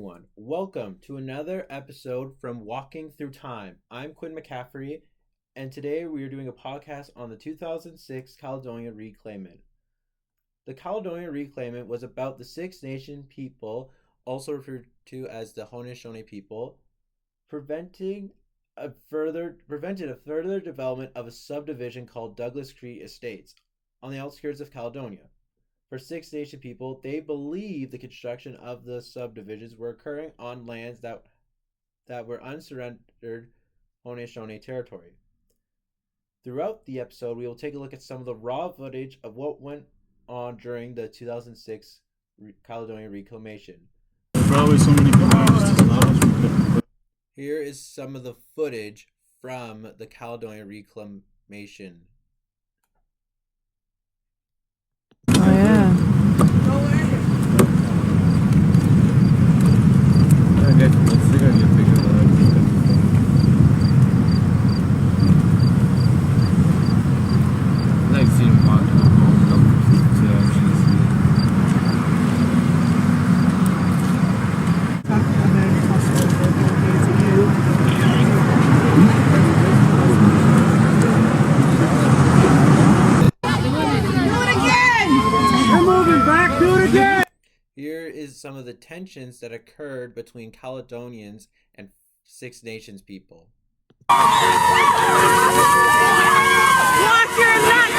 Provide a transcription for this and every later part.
Welcome to another episode from Walking Through Time. I'm Quinn McCaffrey, and today we are doing a podcast on the 2006 Caledonia Reclamation. The Caledonia Reclamation was about the Six Nation people, also referred to as the Haudenosaunee people, prevented a further development of a subdivision called Douglas Creek Estates on the outskirts of Caledonia. For Six Nation people, they believe the construction of the subdivisions were occurring on lands that were unsurrendered Haudenosaunee territory. Throughout the episode, we will take a look at some of the raw footage of what went on during the 2006 Caledonia Reclamation. Here is some of the footage from the Caledonia Reclamation. Oh yeah. Here is some of the tensions that occurred between Caledonians and Six Nations people. Watch your nuts!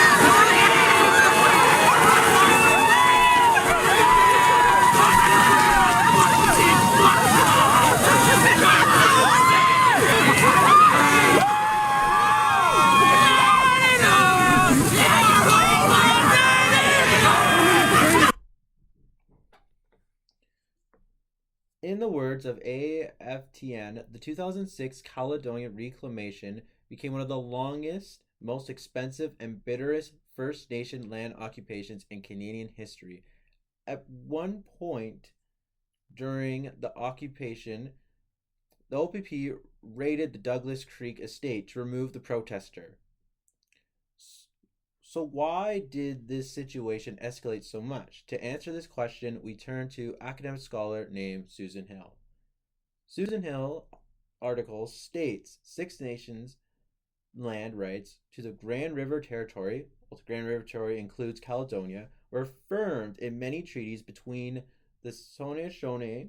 In the words of AFTN, the 2006 Caledonia Reclamation became one of the longest, most expensive, and bitterest First Nation land occupations in Canadian history. At one point during the occupation, the OPP raided the Douglas Creek estate to remove the protester. So why did this situation escalate so much? To answer this question, we turn to academic scholar named Susan Hill. Susan Hill article states Six Nations land rights to the Grand River Territory, the Grand River Territory includes Caledonia, were affirmed in many treaties between the Haudenosaunee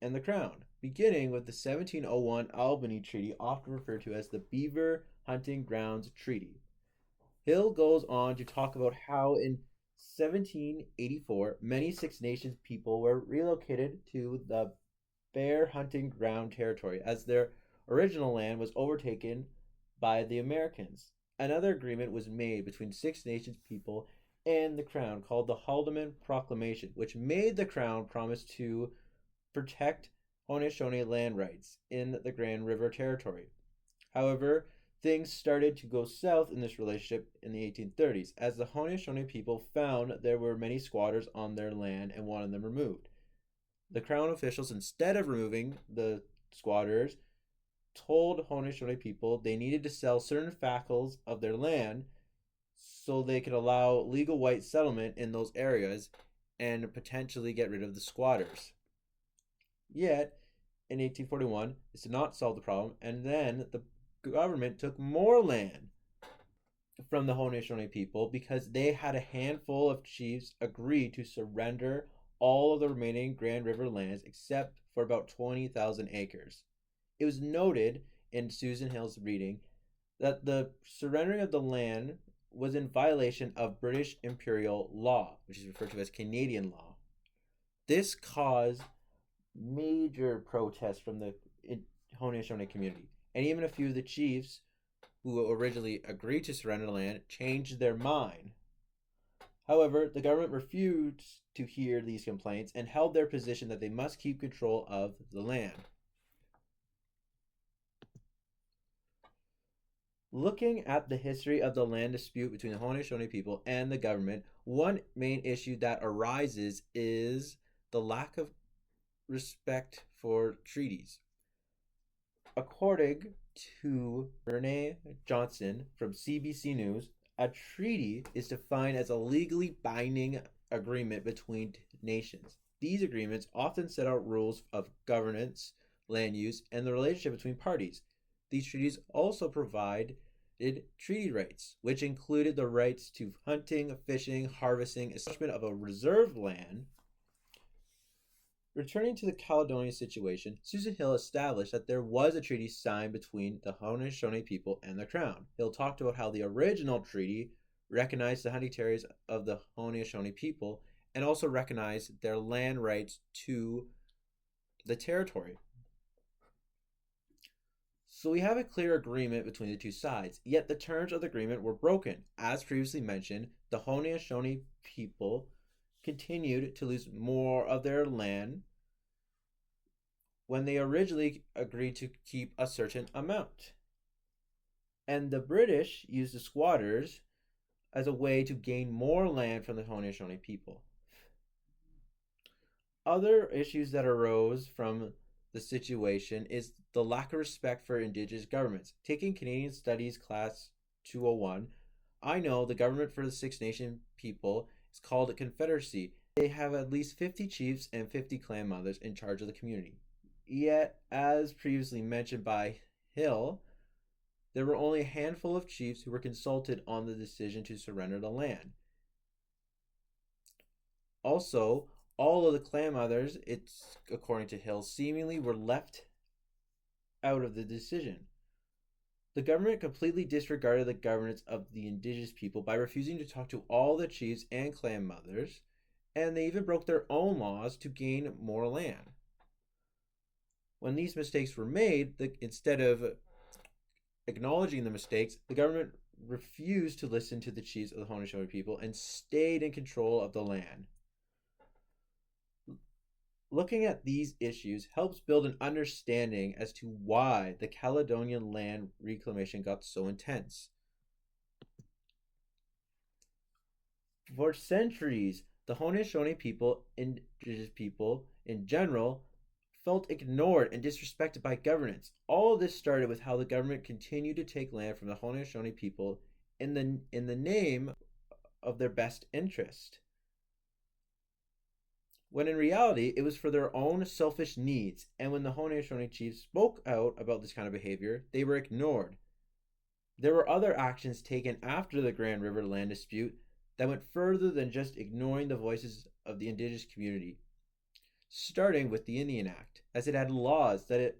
and the Crown, beginning with the 1701 Albany Treaty, often referred to as the Beaver Hunting Grounds Treaty. Hill goes on to talk about how in 1784, many Six Nations people were relocated to the Bear Hunting Ground Territory as their original land was overtaken by the Americans. Another agreement was made between Six Nations people and the Crown called the Haudenosaunee Proclamation, which made the Crown promise to protect Haudenosaunee land rights in the Grand River Territory. However, things started to go south in this relationship in the 1830s, as the Haudenosaunee people found there were many squatters on their land and wanted them removed. The Crown officials, instead of removing the squatters, told Haudenosaunee people they needed to sell certain fackles of their land so they could allow legal white settlement in those areas and potentially get rid of the squatters. Yet, in 1841, this did not solve the problem, and then the government took more land from the Haudenosaunee people because they had a handful of chiefs agree to surrender all of the remaining Grand River lands except for about 20,000 acres. It was noted in Susan Hill's reading that the surrendering of the land was in violation of British imperial law, which is referred to as Canadian law. This caused major protests from the Haudenosaunee community. And even a few of the chiefs who originally agreed to surrender the land changed their mind. However, the government refused to hear these complaints and held their position that they must keep control of the land. Looking at the history of the land dispute between the Haudenosaunee people and the government, one main issue that arises is the lack of respect for treaties. According to Renee Johnson from CBC News, a treaty is defined as a legally binding agreement between nations. These agreements often set out rules of governance, land use, and the relationship between parties. These treaties also provided treaty rights, which included the rights to hunting, fishing, harvesting, establishment of a reserve land. Returning to the Caledonia situation, Susan Hill established that there was a treaty signed between the Haudenosaunee people and the Crown. Hill talked about how the original treaty recognized the hunting territories of the Haudenosaunee people and also recognized their land rights to the territory. So we have a clear agreement between the two sides, yet the terms of the agreement were broken. As previously mentioned, the Haudenosaunee people continued to lose more of their land when they originally agreed to keep a certain amount. And the British used the squatters as a way to gain more land from the Haudenosaunee people. Other issues that arose from the situation is the lack of respect for Indigenous governments. Taking Canadian Studies Class 201, I know the government for the Six Nations people is called a confederacy. They have at least 50 chiefs and 50 clan mothers in charge of the community. Yet, as previously mentioned by Hill, there were only a handful of chiefs who were consulted on the decision to surrender the land. Also, all of the clan mothers, it's according to Hill, seemingly were left out of the decision. The government completely disregarded the governance of the Indigenous people by refusing to talk to all the chiefs and clan mothers, and they even broke their own laws to gain more land. When these mistakes were made, instead of acknowledging the mistakes, the government refused to listen to the chiefs of the Haudenosaunee people and stayed in control of the land. Looking at these issues helps build an understanding as to why the Caledonian land reclamation got so intense. For centuries, the Haudenosaunee people, Indigenous people in general, felt ignored and disrespected by governance. All of this started with how the government continued to take land from the Haudenosaunee people in the name of their best interest, when in reality it was for their own selfish needs. And when the Haudenosaunee chiefs spoke out about this kind of behavior, they were ignored. There were other actions taken after the Grand River land dispute that went further than just ignoring the voices of the Indigenous community, starting with the Indian Act, as it had laws that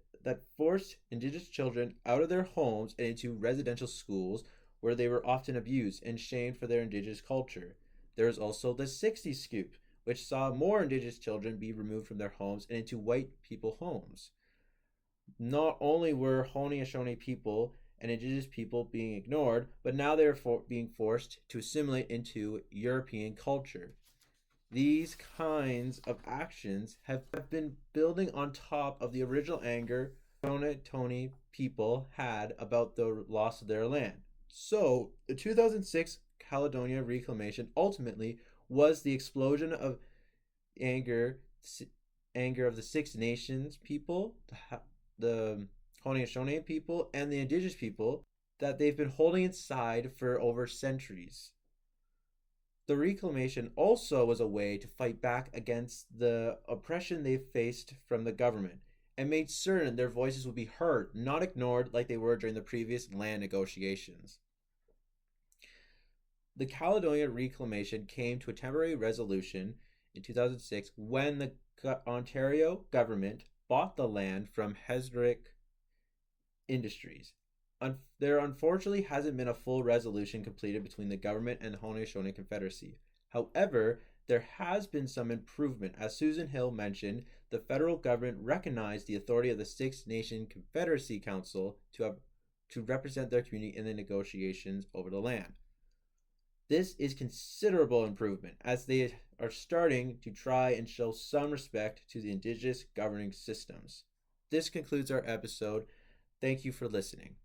forced Indigenous children out of their homes and into residential schools where they were often abused and shamed for their Indigenous culture. There was also the 60s Scoop, which saw more Indigenous children be removed from their homes and into white people homes. Not only were Haudenosaunee people and Indigenous people being ignored, but now they were being forced to assimilate into European culture. These kinds of actions have been building on top of the original anger Haudenosaunee people had about the loss of their land. So, the 2006 Caledonia Reclamation ultimately was the explosion of anger of the Six Nations people, the Haudenosaunee people, and the Indigenous people that they've been holding inside for over centuries. The reclamation also was a way to fight back against the oppression they faced from the government and made certain their voices would be heard, not ignored like they were during the previous land negotiations. The Caledonia Reclamation came to a temporary resolution in 2006 when the Ontario government bought the land from Hesrick Industries. There unfortunately hasn't been a full resolution completed between the government and the Haudenosaunee Confederacy. However, there has been some improvement. As Susan Hill mentioned, the federal government recognized the authority of the Six Nations Confederacy Council to represent their community in the negotiations over the land. This is considerable improvement, as they are starting to try and show some respect to the Indigenous governing systems. This concludes our episode. Thank you for listening.